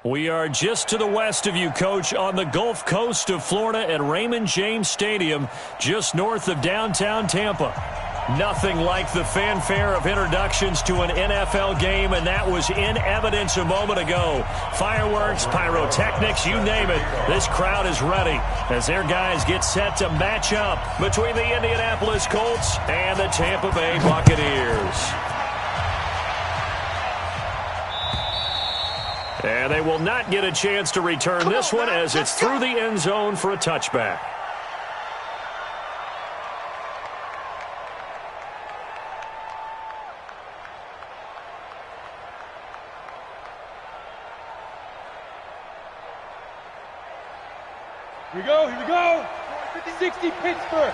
We are just to the west of you, Coach, on the Gulf Coast of Florida at Raymond James Stadium, just north of downtown Tampa. Nothing like the fanfare of introductions to an NFL game, and that was in evidence a moment ago. Fireworks, pyrotechnics, you name it. This crowd is ready as their guys get set to match up between the Indianapolis Colts and the Tampa Bay Buccaneers. And they will not get a chance to return this one as it's through the end zone for a touchback. Here we go. 60 Pittsburgh.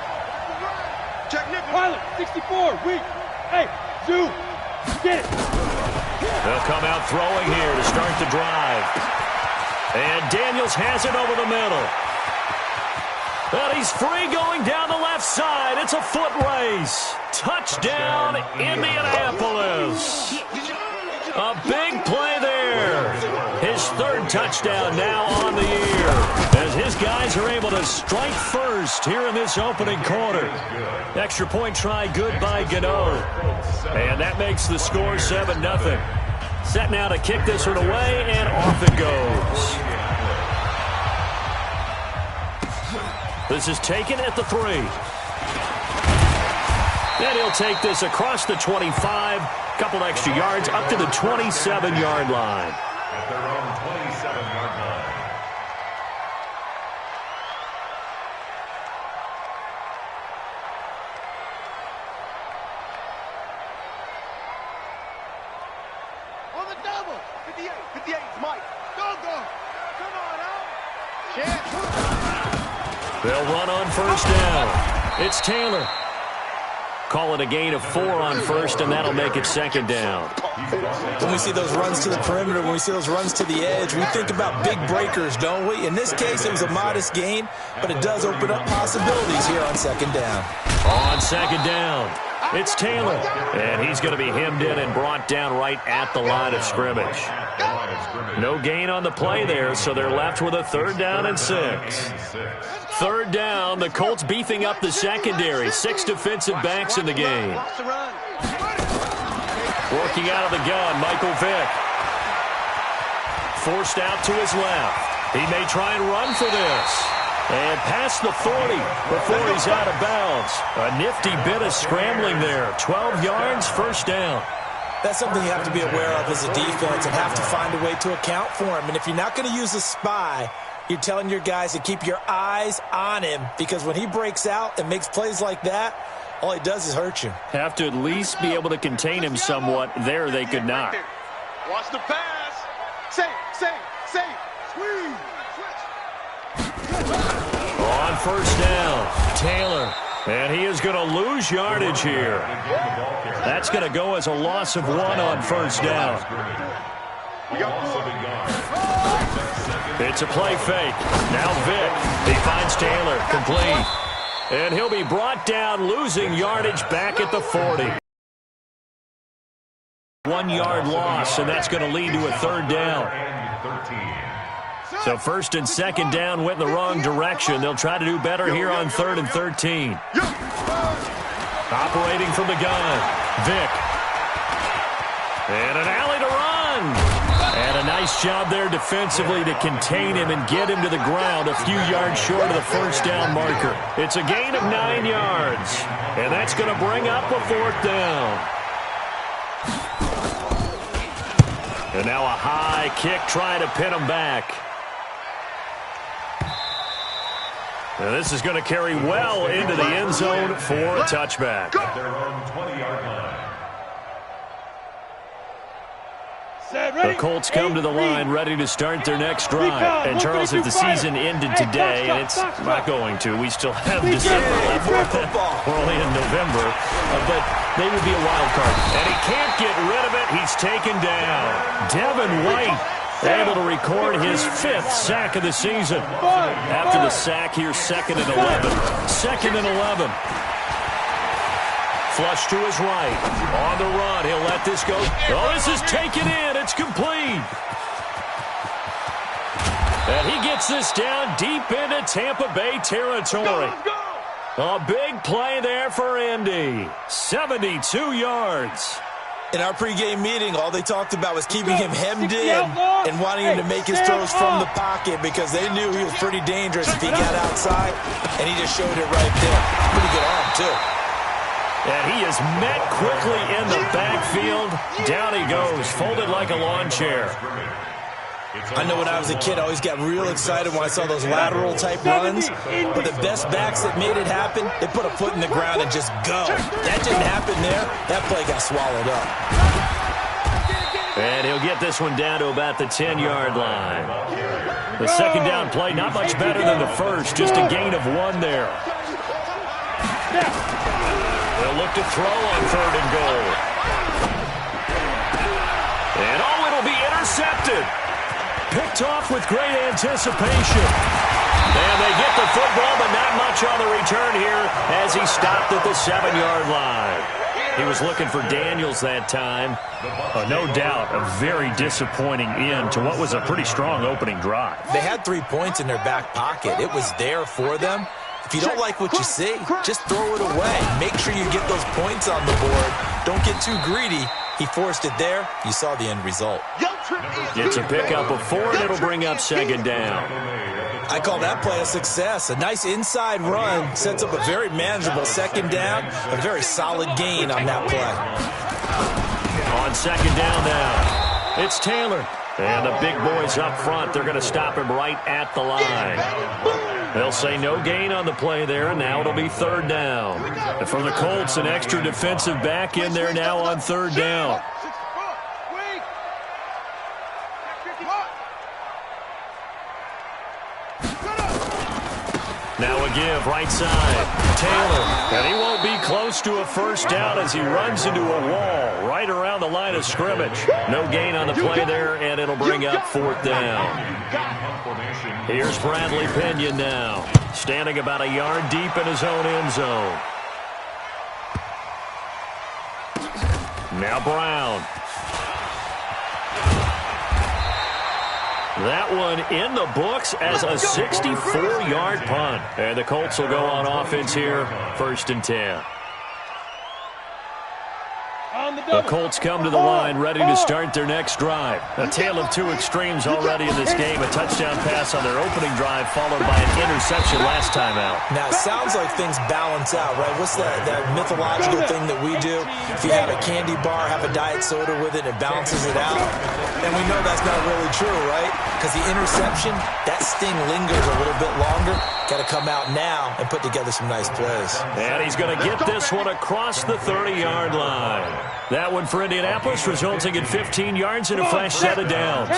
Pilot, 64, weak. Hey, Zoo, get it. They'll come out throwing here to start the drive. And Daniels has it over the middle. But he's free going down the left side. It's a foot race. Touchdown, Indianapolis. A big play there. His third touchdown now on the year, as his guys are able to strike first here in this opening quarter. Extra point try good by Gano. And that makes the score 7-0. Set now to kick this one away, and off it goes. This is taken at the 3. And he'll take this across the 25. Couple extra yards up to the 27-yard line. At their own 27-yard line. On the double. 58. 58 is Mike. Go. Come on out. Chance. They'll run on first down. It's Taylor. Call it a gain of 4 on first, and that'll make it second down. When we see those runs to the perimeter, when we see those runs to the edge, we think about big breakers, don't we? In this case, it was a modest gain, but it does open up possibilities here on second down. On second down, it's Taylor. And he's going to be hemmed in and brought down right at the line of scrimmage. No gain on the play there, so they're left with a 3rd down and 6. 3rd down, the Colts beefing up the secondary. 6 defensive backs in the game. Working out of the gun, Michael Vick. Forced out to his left. He may try and run for this. And past the 40 before he's out of bounds. A nifty bit of scrambling there. 12 yards, first down. That's something you have to be aware of as a defense and have to find a way to account for him. And if you're not going to use a spy, you're telling your guys to keep your eyes on him, because when he breaks out and makes plays like that, all he does is hurt you. Have to at least be able to contain him somewhat. There they could not. Watch the pass. Save. Squeeze. On first down, Taylor. And he is going to lose yardage here. That's going to go as a loss of 1 on first down. It's a play fake. Now Vick. He finds Taylor. Complete. And he'll be brought down, losing yardage back at the 40. 1-yard loss, and that's going to lead to a 3rd down. So 1st and 2nd down went in the wrong direction. They'll try to do better here on 3rd and 13. Operating from the gun, Vick. And an alley to run. And a nice job there defensively to contain him and get him to the ground a few yards short of the first down marker. It's a gain of 9 yards. And that's going to bring up a 4th down. And now a high kick trying to pin him back. Now this is going to carry well into the end zone for a touchback. Their own 20-yard line. The Colts come to the line ready to start their next drive. And Charles, if the season ended today, and it's not going to, we still have December left. We're only in November, but they would be a wild card. And he can't get rid of it. He's taken down. Devin White able to record his 5th sack of the season. After the sack, here's 2nd and 11. 2nd and 11. Flush to his right. On the run. He'll let this go. Oh, this is taken in. It's complete. And he gets this down deep into Tampa Bay territory. A big play there for Indy. 72 yards. In our pregame meeting, all they talked about was keeping him hemmed in and wanting him to make his throws from the pocket because they knew he was pretty dangerous if he got outside, and he just showed it right there. Pretty good arm, too. And he is met quickly in the backfield. Down he goes, folded like a lawn chair. I know when I was a kid, I always got real excited when I saw those lateral-type runs. But the best backs that made it happen, they put a foot in the ground and just go. That didn't happen there. That play got swallowed up. And he'll get this one down to about the 10-yard line. The second down play, not much better than the first, just a gain of 1 there. They'll look to throw on 3rd and goal. And it'll be intercepted. Picked off with great anticipation. And they get the football, but not much on the return here as he stopped at the 7-yard line. He was looking for Daniels that time. No doubt a very disappointing end to what was a pretty strong opening drive. They had 3 points in their back pocket. It was there for them. If you don't like what you see, just throw it away. Make sure you get those points on the board. Don't get too greedy. He forced it there. You saw the end result. It's a pickup of 4, and it'll bring up 2nd down. I call that play a success. A nice inside run sets up a very manageable 2nd down. A very solid gain on that play. On 2nd down now, it's Taylor. And the big boys up front, they're going to stop him right at the line. They'll say no gain on the play there, and now it'll be 3rd down. And for the Colts, an extra defensive back in there now on 3rd down. Now a give, right side. Taylor, and he won't be close to a 1st down as he runs into a wall right around the line of scrimmage. No gain on the play there, and it'll bring up 4th down. Here's Bradley Pinion now, standing about a yard deep in his own end zone. Now Brown. That one in the books as a 64-yard punt. And the Colts will go on offense here, 1st and 10. The Colts come to the line ready to start their next drive. A tale of 2 extremes already in this game. A touchdown pass on their opening drive followed by an interception last time out. Now, it sounds like things balance out, right? What's that mythological thing that we do? If you have a candy bar, have a diet soda with it, it balances it out. And we know that's not really true, right? Because the interception, that sting lingers a little bit longer. Got to come out now and put together some nice plays. And he's going to get this one across the 30-yard line. That one for Indianapolis, resulting in 15 yards and a fresh set of downs.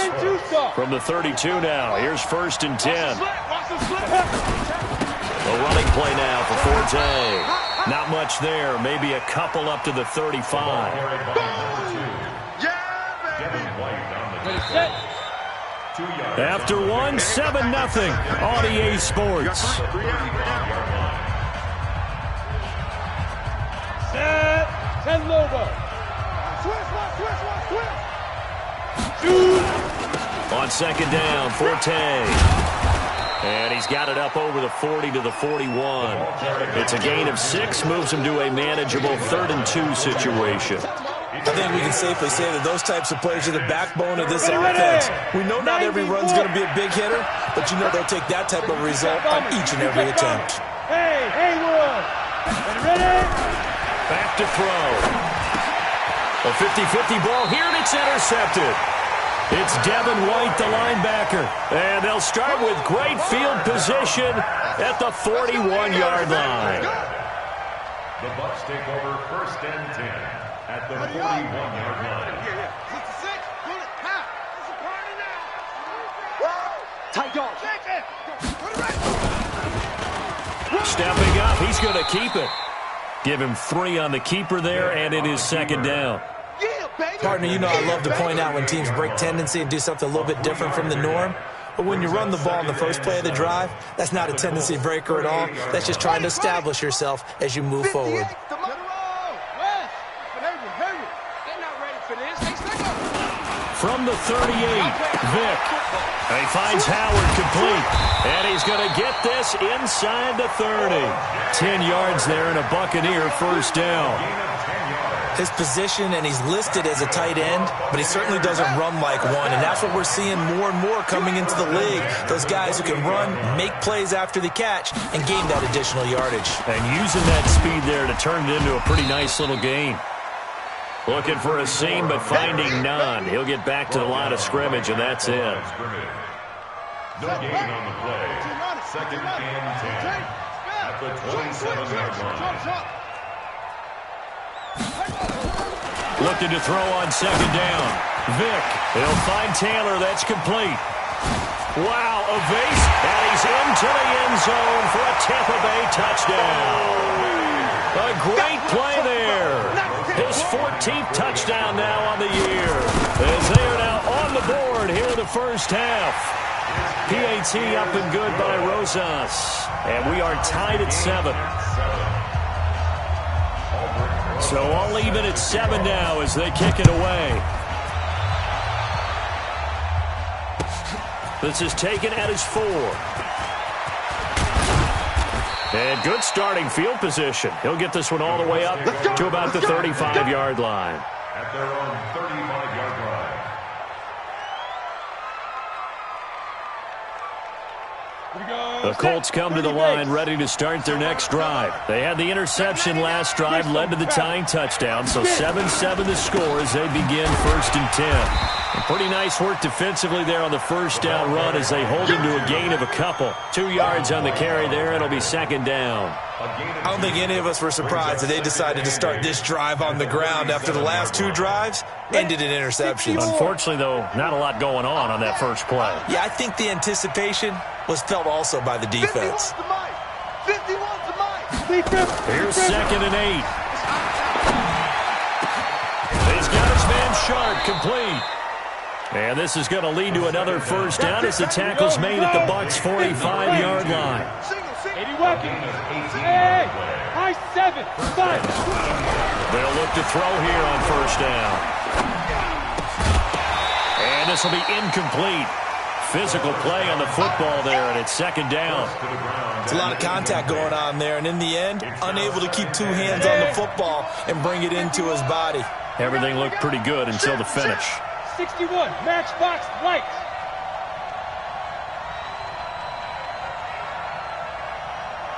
From the 32 now, here's 1st and 10. A running play now for Forte. Not much there, maybe a couple up to the 35. After 1, 7-0 on EA Sports. Set. 10 Lobo. On 2nd down, Forte. And he's got it up over the 40 to the 41. It's a gain of 6, moves him to a manageable 3rd and 2 situation. I think we can safely say that those types of plays are the backbone of this offense. We know not every run's going to be a big hitter, but you know they'll take that type of result on each and every attempt. Hey, Haywood. Ready? Back to throw. A 50-50 ball here, and it's intercepted. It's Devin White, the linebacker. And they'll start with great field position at the 41-yard line. The Bucs take over 1st and 10 at the 41-yard line. Tight dog. Stepping up, he's going to keep it. Give him 3 on the keeper there, and it is 2nd down. Partner, you know I love to point out when teams break tendency and do something a little bit different from the norm. But when you run the ball in the first play of the drive, that's not a tendency breaker at all. That's just trying to establish yourself as you move forward. From the 38, Vick. He finds Howard complete. And he's going to get this inside the 30. 10 yards there and a Buccaneer first down. His position, and he's listed as a tight end, but he certainly doesn't run like one, and that's what we're seeing more and more coming into the league. Those guys who can run, make plays after the catch, and gain that additional yardage. And using that speed there to turn it into a pretty nice little gain. Looking for a seam, but finding none. He'll get back to the line of scrimmage, and that's it. No gain on the play. Second and 10 at the 27-yard line. Looking to throw on second down. Vick, he'll find Taylor. That's complete. Wow, a base, and he's into the end zone for a Tampa Bay touchdown. A great play there. His 14th touchdown now on the year. As they are now on the board here in the first half. PAT up and good by Rosas. And we are tied at 7. So all even at 7 now as they kick it away. This is taken at his 4. And good starting field position. He'll get this one all the way up to about the 35-yard line. At their own 35-yard line. The Colts come to the line ready to start their next drive. They had the interception last drive, led to the tying touchdown, so 7-7 the score as they begin first and 10. And pretty nice work defensively there on the first down run as they hold him to a gain of a couple. 2 yards on the carry there, and it'll be second down. I don't think any of us were surprised that they decided to start this drive on the ground after the last 2 drives ended in interceptions. Unfortunately, though, not a lot going on that first play. Yeah, I think the anticipation was felt also by the defense. 51's the mic. Here's second and 8. He's got his man Sharp complete. And this is going to lead to another first down as the tackle's made at the Bucs' 45-yard line. 80 Watkins. Hey, high 7. 5. They'll look to throw here on first down. And this will be incomplete. Physical play on the football there, and it's second down. It's a lot of contact going on there, and in the end, unable to keep 2 hands on the football and bring it into his body. Everything looked pretty good until the finish. 61, Matchbox White.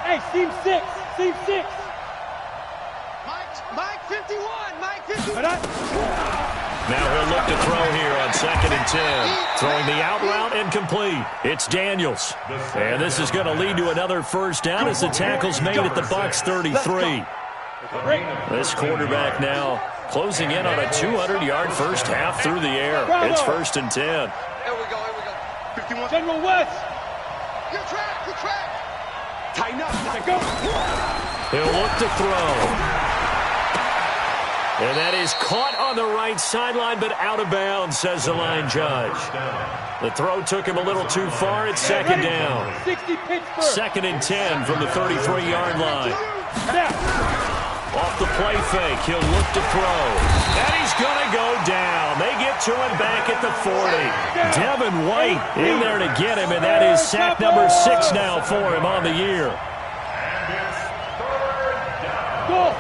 Hey, seam 6. Seam 6. Mike 51. Mike 51. Now he'll look to throw here on second and 10. Throwing the out route and complete. It's Daniels. And this is going to lead to another first down as the tackle's made at the Bucs' 33. This quarterback now closing in on a 200-yard first half through the air. It's first and 10. Here we go. 51. General West. Good track. Tighten up. Go. He'll look to throw. And that is caught on the right sideline, but out of bounds, says the line judge. The throw took him a little too far. It's second down. 60 Pittsburgh. Second and 10 from the 33-yard line. Off the play fake, he'll look to throw. And he's going to go down. They get to him back at the 40. Devin White in there to get him, and that is sack number 6 now for him on the year. And it's third down. Go.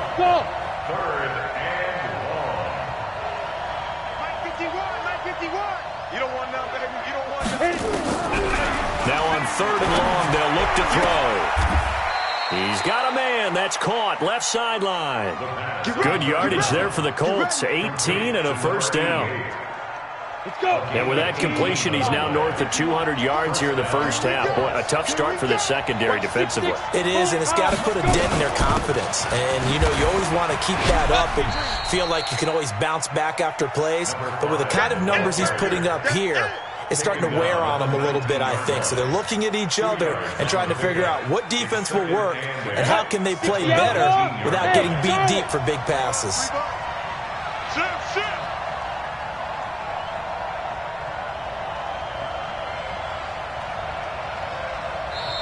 Third and long. Mike 51. You don't want none, baby. You don't want none. Now on third and long, they'll look to throw. He's got a man. That's caught. Left sideline. Good yardage there for the Colts. 18 and a first down. Let's go. And with that completion, he's now north of 200 yards here in the first half. Boy, a tough start for the secondary defensively. It is, and it's got to put a dent in their confidence. And, you know, you always want to keep that up and feel like you can always bounce back after plays. But with the kind of numbers he's putting up here, it's starting to wear on them a little bit, I think. So they're looking at each other and trying to figure out what defense will work and how can they play better without getting beat deep for big passes.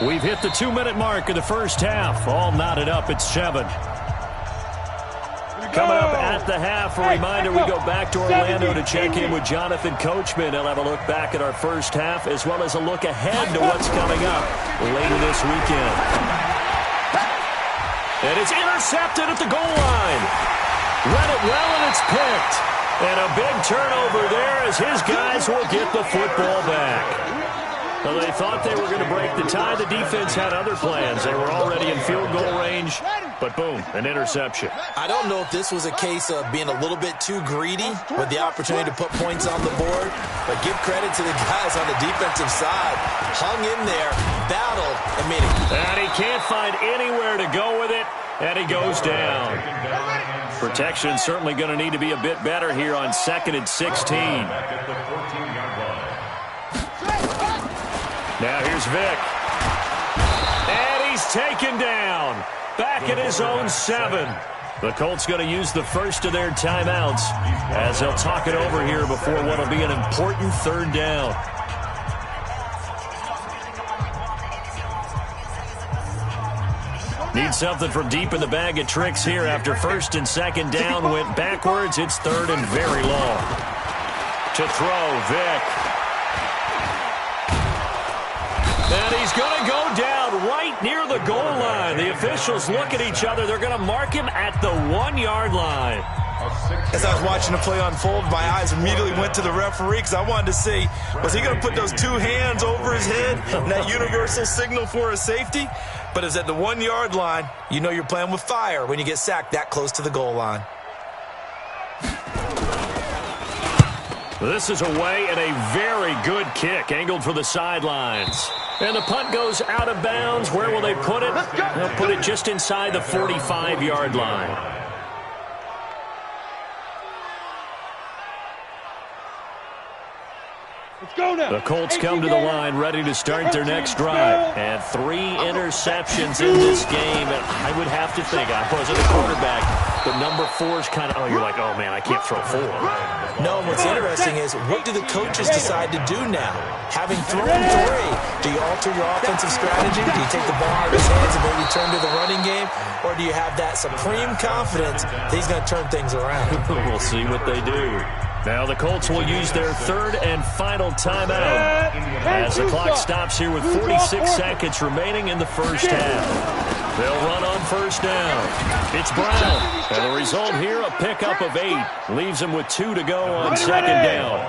We've hit the 2-minute mark of the first half. All knotted up at 7. Coming up at the half, a reminder we go back to Orlando to check in with Jonathan Coachman. He'll have a look back at our first half as well as a look ahead to what's coming up later this weekend. And it's intercepted at the goal line. Read it well, and it's picked. And a big turnover there as his guys will get the football back. Well, they thought they were going to break the tie. The defense had other plans. They were already in field goal range, but boom, an interception. I don't know if this was a case of being a little bit too greedy with the opportunity to put points on the board, but give credit to the guys on the defensive side. Hung in there, battled, and made it. And he can't find anywhere to go with it, and he goes down. Protection certainly going to need to be a bit better here on 2nd and 16. Now here's Vick. And he's taken down. Back at his own 7. The Colts going to use the first of their timeouts as they'll talk it over here before what will be an important 3rd down. Need something from deep in the bag of tricks here after 1st and 2nd down went backwards. It's 3rd and very long. To throw, Vick. And he's going to go down right near the goal line. The officials look at each other. They're going to mark him at the 1-yard line. As I was watching the play unfold, my eyes immediately went to the referee because I wanted to see, was he going to put those 2 hands over his head and that universal signal for a safety? But it's at the 1-yard line. You know you're playing with fire when you get sacked that close to the goal line. This is away and a very good kick angled for the sidelines. And the punt goes out of bounds. Where will they put it? They'll put it just inside the 45-yard line. The Colts come to the line ready to start their next drive. And 3 interceptions in this game. And I would have to think, I wasn't a quarterback, but number 4 is kind of, you're like, oh, man, I can't throw 4. No, what's interesting is what do the coaches decide to do now? Having thrown 3, do you alter your offensive strategy? Do you take the ball out of his hands and maybe turn to the running game? Or do you have that supreme confidence that he's going to turn things around? We'll see what they do. Now the Colts will use their 3rd and final timeout as the clock stops here with 46 seconds remaining in the first half. They'll run on 1st down. It's Brown. And the result here, a pickup of 8. Leaves him with 2 to go on 2nd down.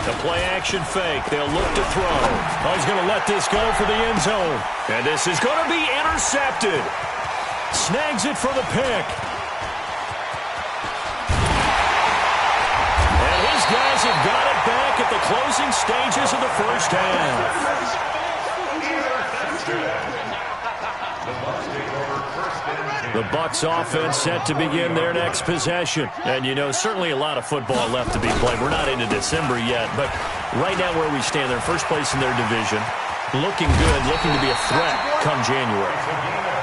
The play action fake. They'll look to throw. Oh, he's going to let this go for the end zone. And this is going to be intercepted. Snags it for the pick. And his guys have got it back at the closing stages of the first half. The Bucs offense set to begin their next possession. And, you know, certainly a lot of football left to be played. We're not into December yet, but right now where we stand, they're first place in their division. Looking good, looking to be a threat come January.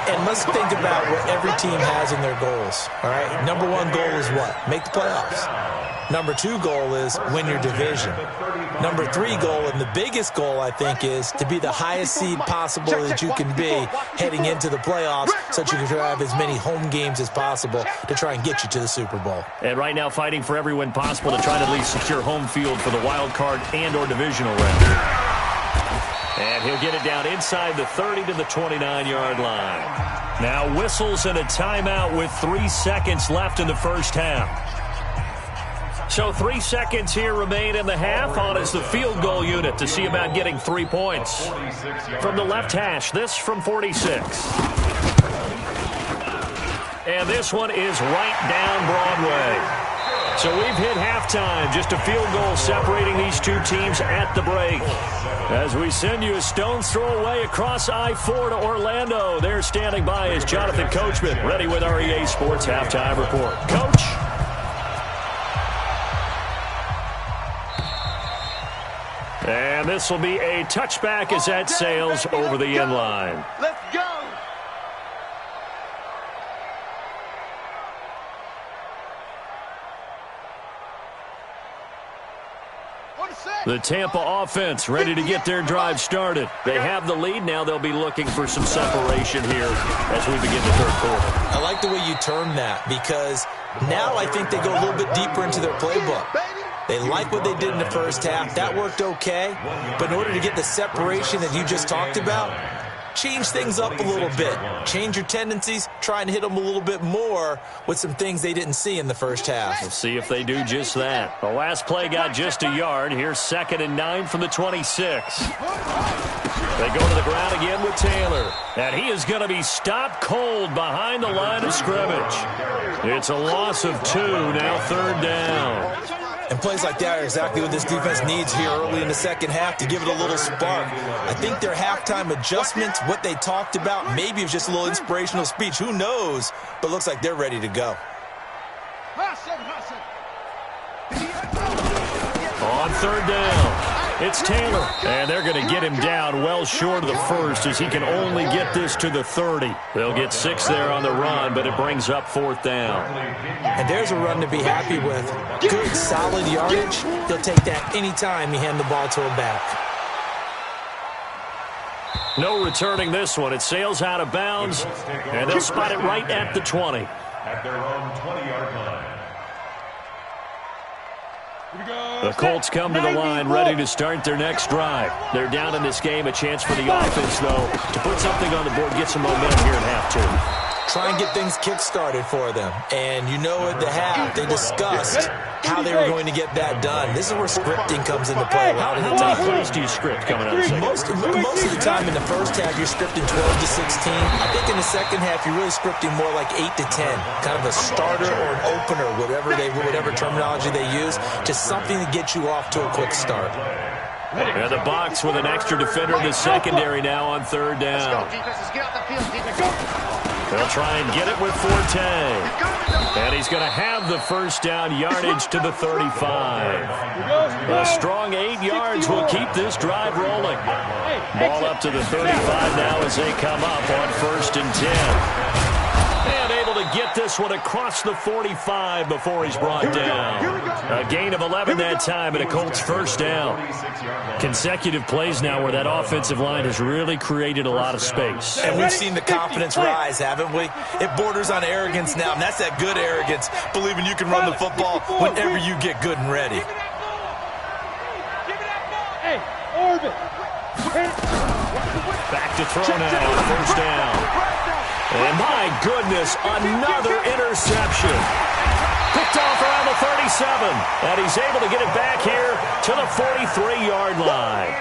And let's think about what every team has in their goals, all right? Number 1 goal is what? Make the playoffs. Number 2 goal is win your division. Number 3 goal, and the biggest goal, I think, is to be the highest seed possible that you can be heading into the playoffs so that you can have as many home games as possible to try and get you to the Super Bowl. And right now fighting for every win possible to try to at least secure home field for the wild card and or divisional round. And he'll get it down inside the 30 to the 29-yard line. Now whistles and a timeout with 3 seconds left in the first half. So 3 seconds here remain in the half. On is the field goal unit to see about getting 3 points. From the left hash, this from 46. And this one is right down Broadway. So we've hit halftime, just a field goal separating these 2 teams at the break. As we send you a stone's throw away across I-4 to Orlando. There standing by is Jonathan Coachman, ready with our EA Sports Halftime Report. Coach. And this will be a touchback as that sails over the end line. Let's go. On the set. The Tampa offense ready to get their drive started. They have the lead. Now they'll be looking for some separation here as we begin the third quarter. I like the way you term that, because now I think they go a little bit deeper into their playbook. They like what they did in the first half. That worked okay. But in order to get the separation that you just talked about, change things up a little bit. Change your tendencies, try and hit them a little bit more with some things they didn't see in the first half. We'll see if they do just that. The last play got just a yard. Here's 2nd and 9 from the 26. They go to the ground again with Taylor. And he is going to be stopped cold behind the line of scrimmage. It's a loss of 2, now 3rd down. And plays like that are exactly what this defense needs here early in the second half to give it a little spark. I think their halftime adjustments, what they talked about, maybe it was just a little inspirational speech. Who knows? But looks like they're ready to go. On 3rd down, it's Taylor. And they're going to get him down well short of the first as he can only get this to the 30. They'll get 6 there on the run, but it brings up 4th down. And there's a run to be happy with. Good, solid yardage. They'll take that anytime you hand the ball to a back. No returning this one. It sails out of bounds, and they'll spot it right at the 20. At their own 20-yard line. The Colts come to the line ready to start their next drive. They're down in this game. A chance for the offense, though, to put something on the board, get some momentum here at half 2. Try and get things kick-started for them. And you know at the half, they discussed how they were going to get that done. This is where scripting comes into play a lot of the How many time. plays do you script coming out of the second? Most of the time in the first half, you're scripting 12 to 16. I think in the second half, you're really scripting more like 8 to 10. Kind of a starter or an opener, whatever terminology they use. Just something to get you off to a quick start. And the box with an extra defender in the secondary now on 3rd down. They'll try and get it with Forte. And he's going to have the first down yardage to the 35. A strong 8 yards will keep this drive rolling. Ball up to the 35 now as they come up on 1st and 10. And able to get this one across the 45 before he's brought down. A gain of 11 that time and a Colts first down. Consecutive plays now where that offensive line has really created a lot of space. And we've seen the confidence rise, haven't we? It borders on arrogance now, and that's that good arrogance, believing you can run the football whenever you get good and ready. Hey, Orbit. Back to throw now on 1st down. And my goodness, another interception. Picked off around the 37. And he's able to get it back here to the 43-yard line.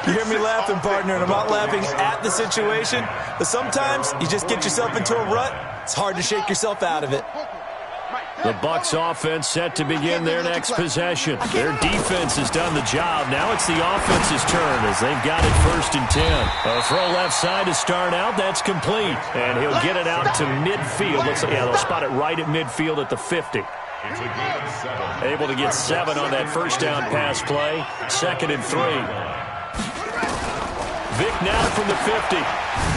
You hear me laughing, partner, and I'm not laughing at the situation. But sometimes you just get yourself into a rut. It's hard to shake yourself out of it. The Bucs offense set to begin their next possession. Their defense has done the job. Now it's the offense's turn as they've got it 1st and 10. A throw left side to start out. That's complete. And he'll get it out to midfield. Looks like, yeah, they'll spot it right at midfield at the 50. Able to get 7 on that first down pass play. 2nd and 3. Vic now from the 50.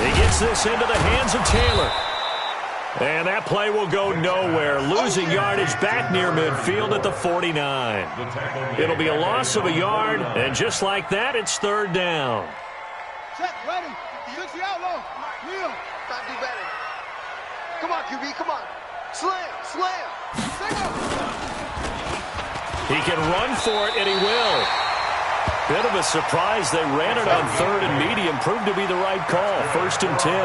He gets this into the hands of Taylor. And that play will go nowhere. Losing yardage back near midfield at the 49. It'll be a loss of a yard, and just like that, it's 3rd down. Check, ready. Fix the outlaw. Real. Time to do better. Come on, QB, come on. Slam, slam. He can run for it, and he will. Bit of a surprise. They ran it on 3rd and medium. Proved to be the right call. 1st and 10.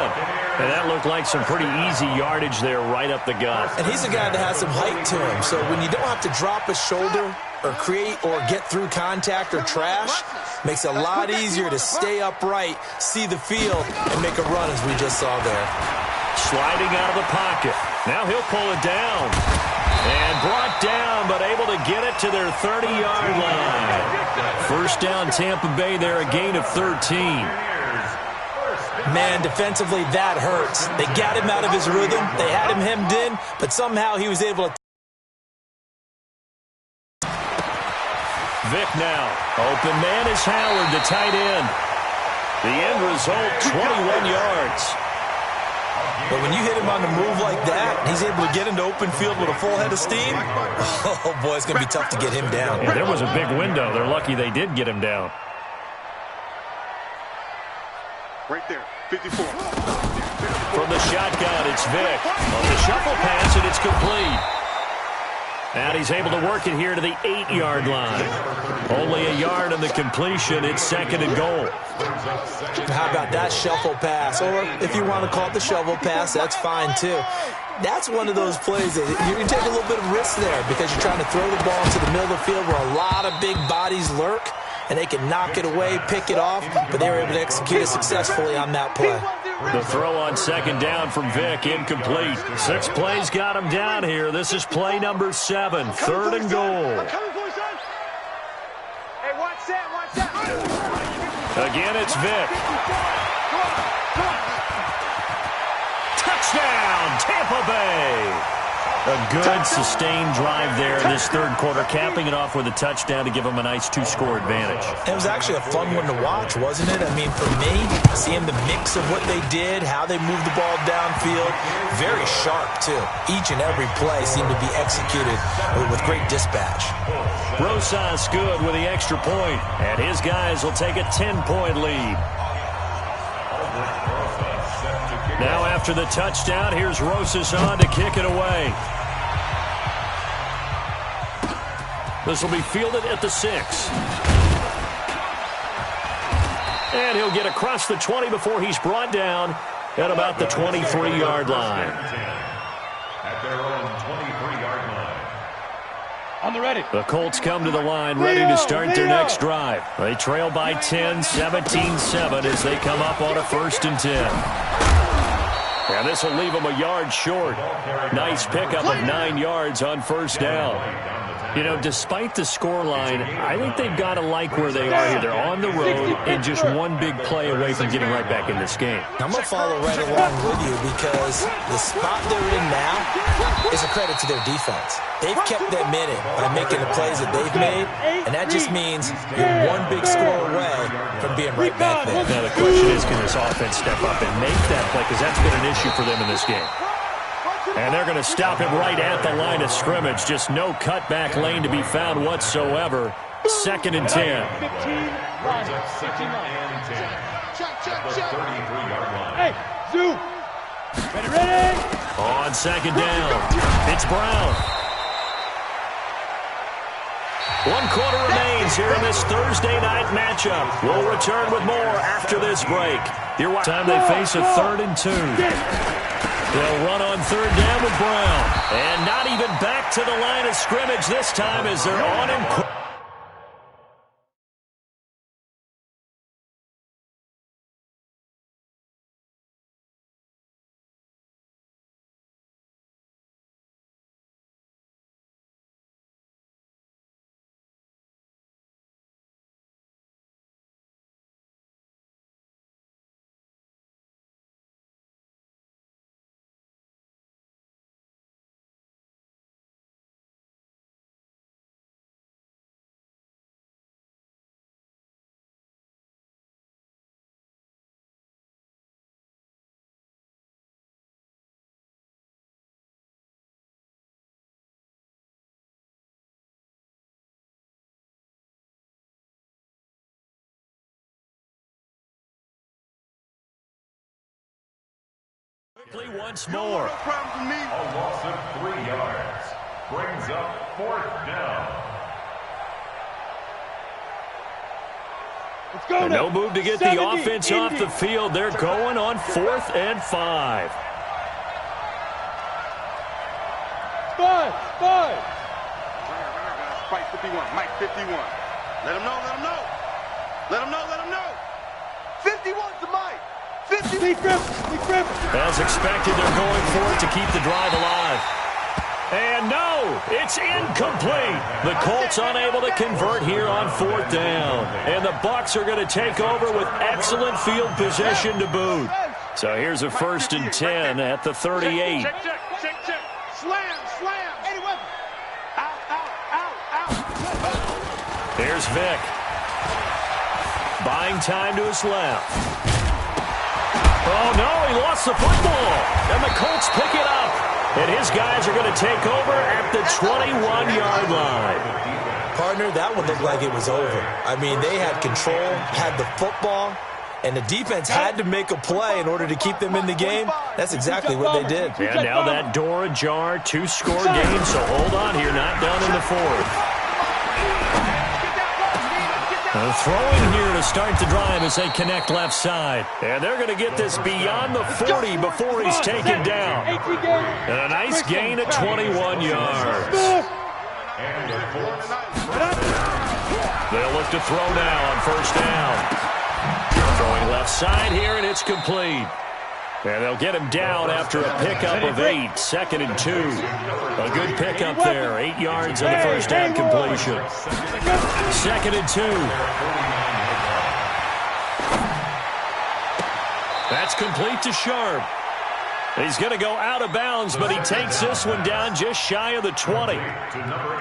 And that looked like some pretty easy yardage there right up the gut. And he's a guy that has some height to him. So when you don't have to drop a shoulder or create or get through contact or trash, makes it a lot easier to stay upright, see the field, and make a run as we just saw there. Sliding out of the pocket. Now he'll pull it down. And brought down, but able to get it to their 30-yard line. 1st down, Tampa Bay there, a gain of 13. Man, defensively, that hurts. They got him out of his rhythm. They had him hemmed in, but somehow he was able to. Vic now. Open man is Howard, the tight end. The end result, 21 yards. But when you hit him on the move like that, he's able to get into open field with a full head of steam, oh, boy, it's going to be tough to get him down. Yeah, there was a big window. They're lucky they did get him down. Right there, 54. From the shotgun, it's Vick. On the shuffle pass, and it's complete. And he's able to work it here to the 8-yard line. Only a yard on the completion. It's 2nd and goal. How about that shuffle pass? Or if you want to call it the shovel pass, that's fine too. That's one of those plays that you can take a little bit of risk there because you're trying to throw the ball into the middle of the field where a lot of big bodies lurk, and they can knock it away, pick it off, but they were able to execute it successfully on that play. The throw on 2nd down from Vick, incomplete. 6 plays got him down here. This is play number 7, 3rd and goal. Hey, watch that. Again, it's Vick. Touchdown, Tampa Bay. A good, sustained drive there in this 3rd quarter, capping it off with a touchdown to give them a nice 2-score advantage. It was actually a fun one to watch, wasn't it? I mean, for me, seeing the mix of what they did, how they moved the ball downfield, very sharp, too. Each and every play seemed to be executed with great dispatch. Rosas good with the extra point, and his guys will take a 10-point lead. Now after the touchdown, here's Rosas on to kick it away. This will be fielded at the 6. And he'll get across the 20 before he's brought down at about the 23-yard line. At their own 23-yard line. On the ready. The Colts come to the line ready to start their next drive. They trail by 10, 17-7 as they come up on a 1st and 10. And this will leave them a yard short. Nice pickup of 9 yards on 1st down. You know, despite the scoreline, I think they've got to like where they are here. They're on the road and just one big play away from getting right back in this game. I'm going to follow right along with you because the spot they're in now is a credit to their defense. They've kept them in it by making the plays that they've made, and that just means you're one big score away from being right back there. Now the question is, can this offense step up and make that play? Because that's been an issue for them in this game. And they're going to stop him right at the line of scrimmage. Just no cutback lane to be found whatsoever. 2nd and 10. 15, 9, 15, 9. The 33-yard line. Hey, Zoo. Ready. On 2nd down, it's Brown. 1 quarter remains here in this Thursday night matchup. We'll return with more after this break. Here, time they face a 3rd and 2. They'll run on 3rd down with Brown. And not even back to the line of scrimmage this time as they're on him. Quickly once more. A loss of 3 yards. Brings up 4th down. Let's go And now. no move to get 70, the offense off the field. They're going on 4th and 5. 5. Spike 51, Mike 51. Let him know. 51's the Mike. 50. Lee Griffin. As expected, they're going for it to keep the drive alive. And no, it's incomplete. The Colts unable to convert here on 4th down. And the Bucs are going to take over with excellent field possession to boot. So here's a 1st and 10 at the 38. Check. Slam. Any weapon. Out. Here's Vick. Buying time to his left. Oh, no, he lost the football. And the Colts pick it up. And his guys are going to take over at the 21-yard line. Partner, that one looked like it was over. I mean, they had control, had the football, and the defense had to make a play in order to keep them in the game. That's exactly what they did. And now that door ajar, 2-score game, so hold on here, not done in the fourth. Throwing here to start the drive as they connect left side. And they're going to get this beyond the 40 before he's taken down. And a nice gain at 21 yards. They'll look to throw now on first down. Throwing left side here, and it's complete. And they'll get him down after a pickup of 8, 2nd and 2. A good pickup there, 8 yards on the first down completion. 2nd and 2. That's complete to Sharp. He's going to go out of bounds, but he takes this one down just shy of the 20.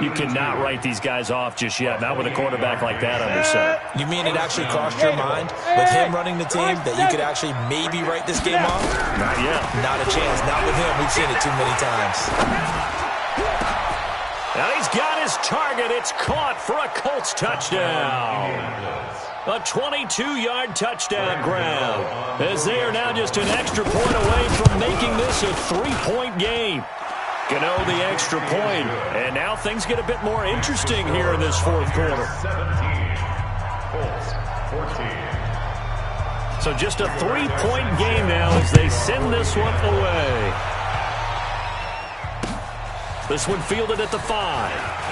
You cannot write these guys off just yet, not with a quarterback like that under center. You mean it actually crossed your mind with him running the team that you could actually maybe write this game off? Not yet. Not a chance. Not with him. We've seen it too many times. And he's got his target. It's caught for a Colts touchdown. A 22-yard touchdown grab, as they are now just an extra point away from making this a 3-point game. Gano the extra point, and now things get a bit more interesting here in this fourth quarter. 17, Colts 14. So just a 3-point game now as they send this one away. This one fielded at the 5.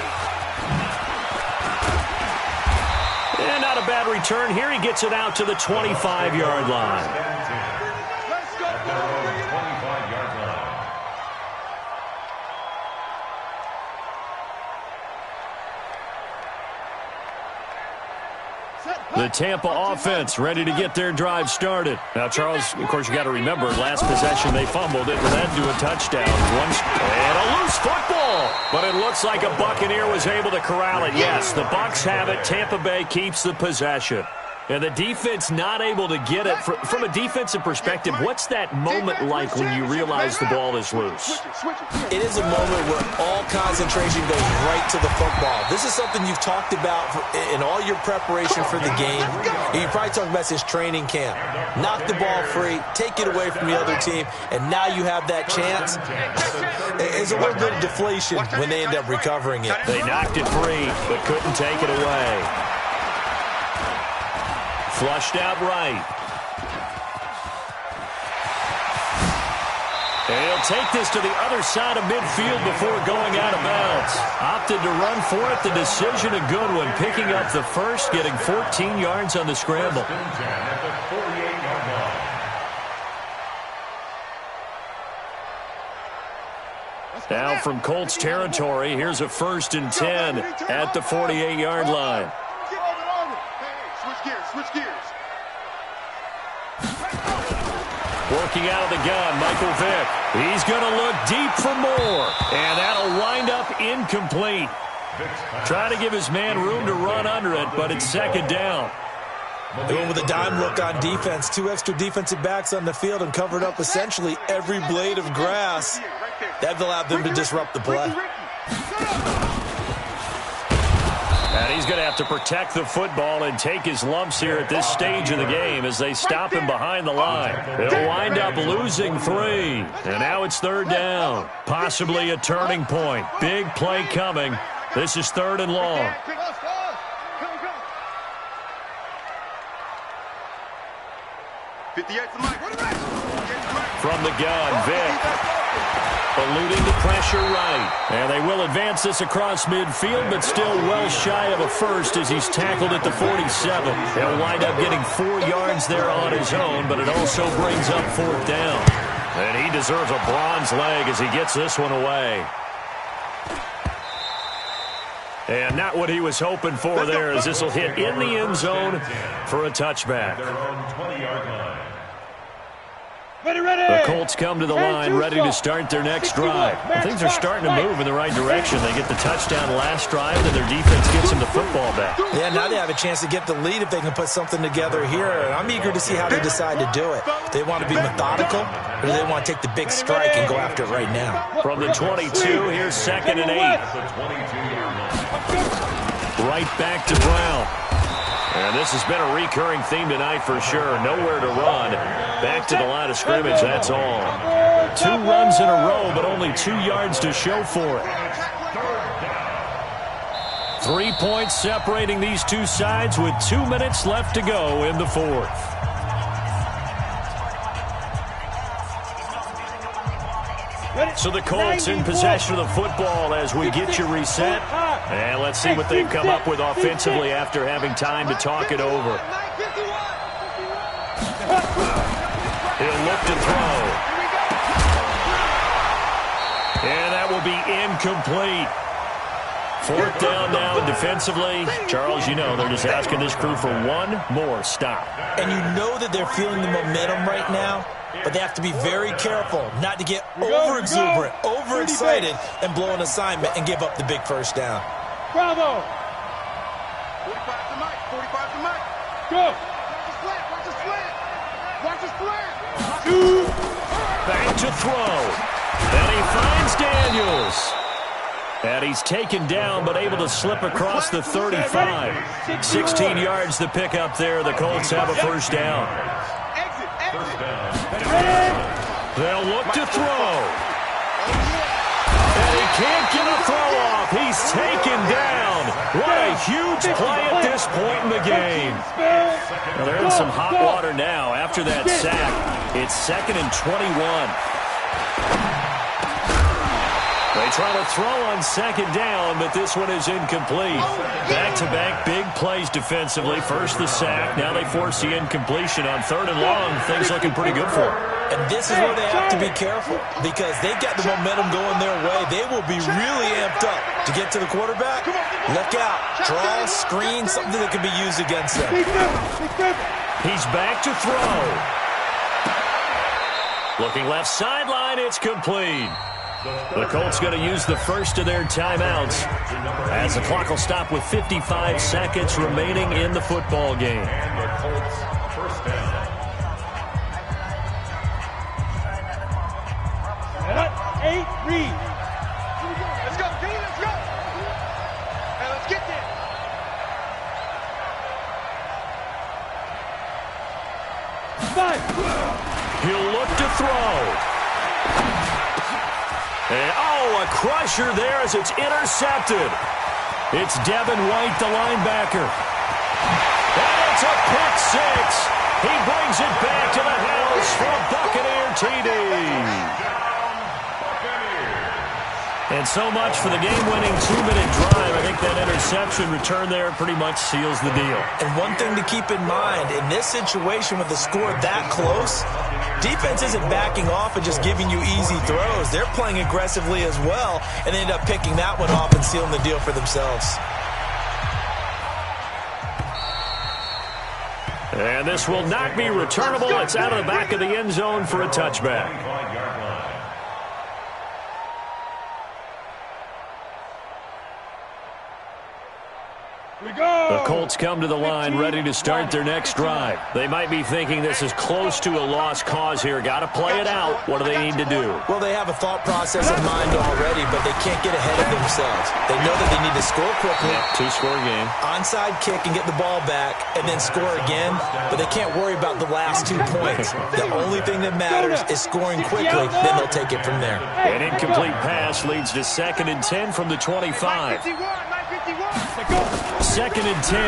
And not a bad return here. He gets it out to the 25-yard line. Let's go. At their own 25-yard line. The Tampa offense ready to get their drive started. Now, Charles, of course, you got to remember, last possession they fumbled. It led to a touchdown. And a loose football. But it looks like a Buccaneer was able to corral it. Yes, the Bucs have it. Tampa Bay keeps the possession. And the defense not able to get it. From a defensive perspective, what's that moment like when you realize the ball is loose? It is a moment where all concentration goes right to the football. This is something you've talked about in all your preparation for the game. And you probably talked about since training camp. Knock the ball free, take it away from the other team, and now you have that chance. It's a little bit of deflation when they end up recovering it. They knocked it free, but couldn't take it away. Flushed out right. And he'll take this to the other side of midfield before going out of bounds. Opted to run for it. The decision a good one. Picking up the first, getting 14 yards on the scramble. At the 48-yard line. Now from Colts territory, here's a 1st and 10 at the 48-yard line. Switch gears. Working out of the gun, Michael Vick. He's going to look deep for more. And that'll wind up incomplete. Trying to give his man room to run under it, but it's 2nd down. They went with a dime look on defense. 2 extra defensive backs on the field and covered up essentially every blade of grass. That allowed them to disrupt the play. And he's going to have to protect the football and take his lumps here at this stage of the game as they stop him behind the line. They'll wind up losing 3. And now it's 3rd down. Possibly a turning point. Big play coming. This is 3rd and long. From the gun, Vick. Eluding the pressure right. And they will advance this across midfield, but still well shy of a first as he's tackled at the 47. He'll wind up getting 4 yards there on his own, but it also brings up 4th down. And he deserves a bronze leg as he gets this one away. And not what he was hoping for there, as this will hit in the end zone for a touchback. Their own 20-yard line. The Colts come to the line ready to start their next drive. Things are starting to move in the right direction. They get the touchdown last drive, and their defense gets them the football back. Yeah, now they have a chance to get the lead if they can put something together here. And I'm eager to see how they decide to do it. Do they want to be methodical, or do they want to take the big strike and go after it right now? From the 22, here's 2nd and 8. Right back to Brown. And this has been a recurring theme tonight for sure. Nowhere to run. Back to the line of scrimmage, that's all. 2 runs in a row, but only 2 yards to show for it. 3 points separating these two sides with 2 minutes left to go in the 4th. So the Colts in possession of the football as we get you reset. And let's see what they've come up with offensively after having time to talk it over. He'll look to throw. And that will be incomplete. 4th down now defensively. Charles, you know, they're just asking this crew for one more stop. And you know that they're feeling the momentum right now, but they have to be very careful not to get over-exuberant, overexcited, and blow an assignment and give up the big first down. Bravo! 45 to Mike, 45 to Mike. Go! Watch the slant, watch the slant. Back to throw. And he finds Daniels. And he's taken down, but able to slip across the 35. 16 yards to pick up there. The Colts have a first down. They'll look to throw. And he can't get a throw off. He's taken down. What a huge play at this point in the game. Well, they're in some hot water now after that sack. It's 2nd and 21. They try to throw on 2nd down, but this one is incomplete. Back-to-back big plays defensively. First the sack. Now they force the incompletion on 3rd and long. Things looking pretty good for them. And this is where they have to be careful because they've got the momentum going their way. They will be really amped up to get to the quarterback. Look out. Draw, screen, something that can be used against them. He's back to throw. Looking left sideline. It's complete. The Colts going to use the first of their timeouts as the clock will stop with 55 seconds remaining in the football game. And the Colts first down. Eight, read. Let's go, Kenny, let's go. And let's get there. Five. He'll look to throw. And, a crusher there as it's intercepted. It's Devin White, the linebacker. And it's a pick six. He brings it back to the house for a Buccaneer TD. And so much for the game-winning 2-minute drive. I think that interception return there pretty much seals the deal. And one thing to keep in mind, in this situation with the score that close, defense isn't backing off and just giving you easy throws. They're playing aggressively as well and end up picking that one off and sealing the deal for themselves. And this will not be returnable. It's out of the back of the end zone for a touchback. The Colts come to the line ready to start their next drive. They might be thinking this is close to a lost cause here. Got to play it out. What do they need to do? Well, they have a thought process in mind already, but they can't get ahead of themselves. They know that they need to score quickly. Yeah, 2-score game. Onside kick and get the ball back and then score again, but they can't worry about the last 2 points. The only thing that matters is scoring quickly, then they'll take it from there. An incomplete pass leads to 2nd and 10 from the 25. 2nd and 10.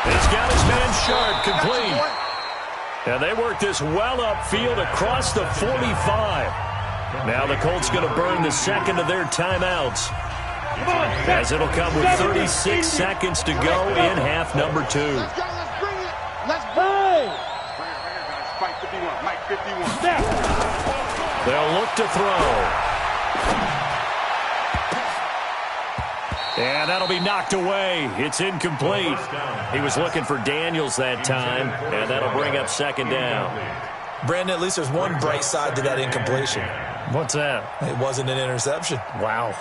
He's got his man Sharp complete. And they work this well upfield across the 45. Now the Colts going to burn the second of their timeouts, as it'll come with 36 seconds to go in half number 2. Let's go, let's bring it. Let's bring it. Mike 51, Mike 51. Snap. They'll look to throw. And that'll be knocked away. It's incomplete. He was looking for Daniels that time, and that'll bring up second down. Brandon, at least there's one bright side to that incompletion. What's that? It wasn't an interception. Wow.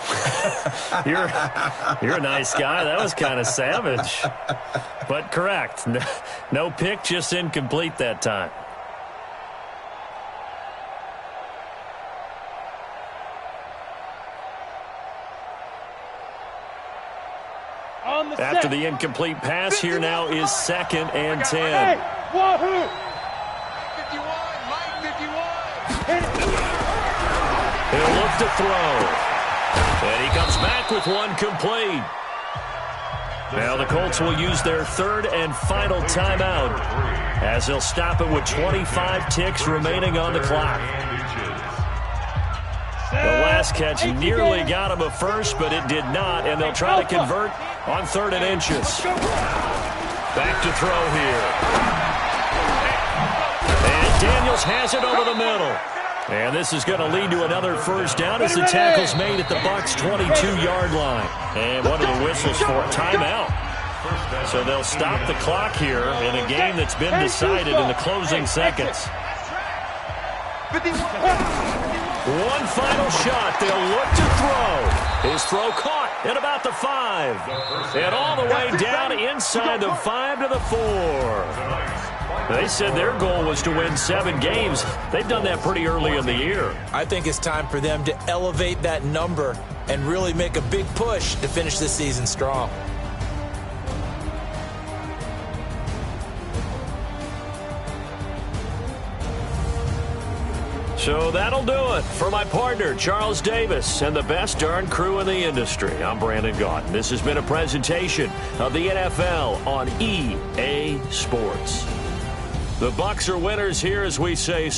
You're a nice guy. That was kind of savage. But correct. No pick, just incomplete that time. After the incomplete pass, here now is second and 10. Hey, Wahoo! 51, Mike 51. He'll look to throw. And he comes back with one complete. Now the Colts will use their third and final timeout as they'll stop it with 25 ticks remaining on the clock. The last catch nearly got him a first, but it did not, and they'll try to convert on 3rd and inches. Back to throw here. And Daniels has it over the middle. And this is going to lead to another first down as the tackle's made at the Bucs' 22-yard line. And what are the whistles for? Timeout. So they'll stop the clock here in a game that's been decided in the closing seconds. One final shot. They'll look to throw. His throw caught at about the 5. And all the way down inside the 5 to the 4. They said their goal was to win 7 games. They've done that pretty early in the year. I think it's time for them to elevate that number and really make a big push to finish this season strong. So that'll do it for my partner, Charles Davis, and the best darn crew in the industry. I'm Brandon Gaudin. This has been a presentation of the NFL on EA Sports. The Bucs are winners here as we say